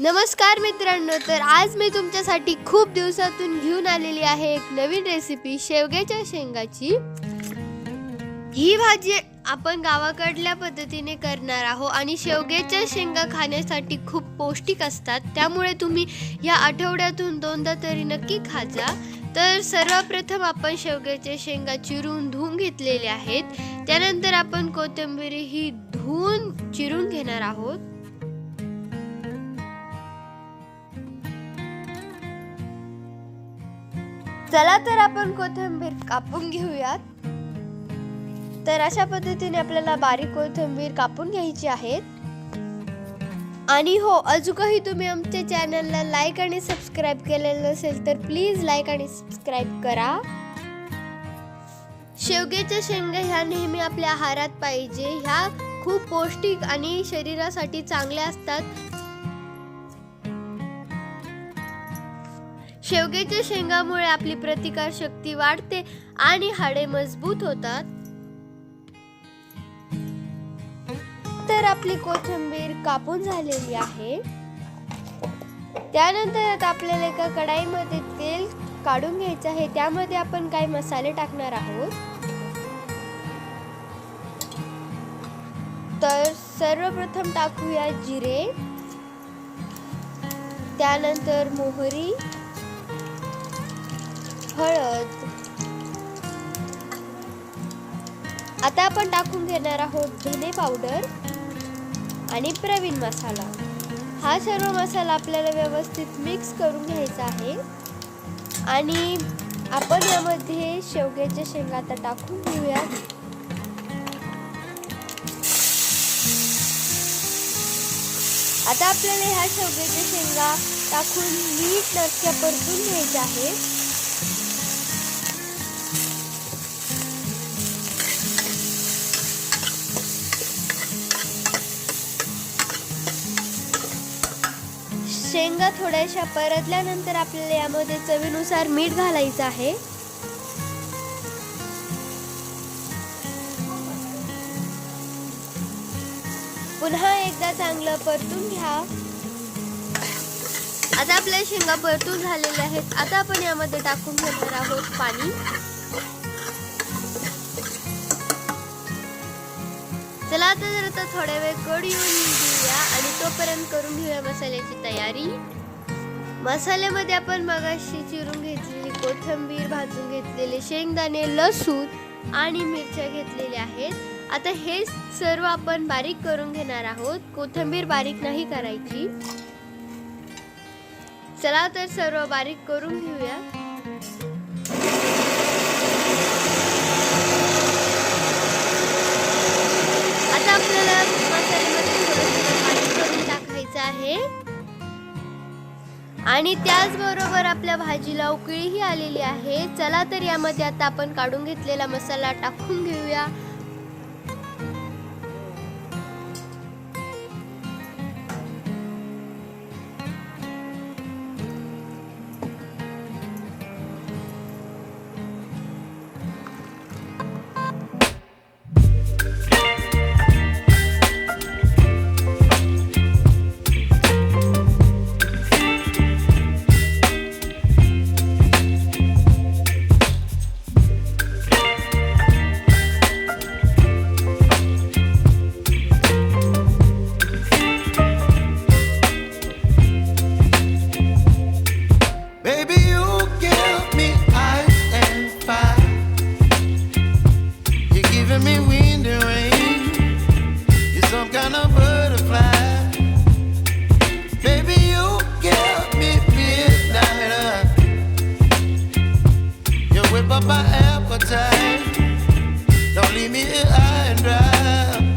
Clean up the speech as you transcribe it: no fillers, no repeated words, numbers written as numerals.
नमस्कार मित्रांनो, तर आज मी तुमच्यासाठी खूप दिवसातून घेऊन आलेली आहे एक नवीन रेसिपी शेवग्याच्या शेंगाची। ही भाजी आपण गावाकडल्या पद्धतीने करणार आहोत आणि शेवग्याच्या शेंगा खाण्यासाठी खूप पौष्टिक असतात, त्यामुळे तुम्ही या आठवड्यातून दोनदा तरी नक्की खा जा। तर सर्वप्रथम आपण शेवग्याच्या शेंगा चिरून धुवून घेतलेले आहेत। त्यानंतर आपण कोथिंबीर ही धुवून चिरून घेणार आहोत। चला तर आपण कोथिंबीर कापून घेऊयात। तर अशा पद्धतीने आपल्याला बारीक कोथिंबीर कापून घ्यायची आहे। आणि हो, अजूनही तुम्ही आमच्या चॅनलला लाईक आणि सबस्क्राइब केलेलं नसेल तर प्लीज लाईक आणि सबस्क्राइब करा। शेवग्याच्या शेंगा ह्या नेहमी आपल्या आहारात पाहिजे। ह्या खूप पौष्टिक आणि शरीरासाठी चांगल्या असतात। शेवग्याच्या शेंगामुळे आपली प्रतिकारशक्ती वाढते आणि हाडे मजबूत होतात। तर आपली कोथिंबीर कापून झालेली आहे। त्यानंतर आता आपल्याला एका कढाईमध्ये तेल काढून घ्यायचं आहे। त्यामध्ये आपण काही मसाले टाकणार आहोत। तर सर्वप्रथम टाकूया जिरे, त्यानंतर मोहरी, हळद। आता आपण टाकून घेणार आहोत धने पावडर आणि प्रवीण मसाला। हा सर्व मसाला आपल्याला व्यवस्थित मिक्स करून घ्यायचा आहे आणि आपण यामध्ये शेवग्याच्या शेंगा आता टाकून घेऊया। आता आपल्याला ह्या शेवग्याच्या शेंगा टाकून नीटनेटक्या परतून घ्यायच्या आहे। शेंगा थोड्याशा परतल्यानंतर आपल्याला यामध्ये चवीनुसार मीठ घालायचं आहे। पुन्हा एकदा चांगलं परतून घ्या। आता आपल्या शेंगा परतून झालेल्या आहेत। आता आपण यामध्ये टाकून घेणार आहोत पाणी। चला आता थोड्या वेळ कढी येऊन घेऊया आणि तोपर्यंत करून घेऊया मसाल्याची तयारी। मसाल्यामध्ये आपण मगाशी चिरून घेतलेली कोथिंबीर, भाजून घेतलेले शेंगदाणे, लसूण आणि मिरच्या घेतलेल्या आहेत। आता हे सर्व आपण बारीक करून घेणार आहोत। कोथिंबीर बारीक नाही करायची। चला तर सर्व बारीक करून घेऊया। आता आपल्याला मसाल्यामध्ये थोडंसं पाणी करून टाकायचं आहे आणि त्याचबरोबर आपल्या भाजीला उकळीही आलेली आहे। चला तर यामध्ये आता आपण काढून घेतलेला मसाला टाकून घेऊया। Whip up my appetite. Don't leave me here high and dry.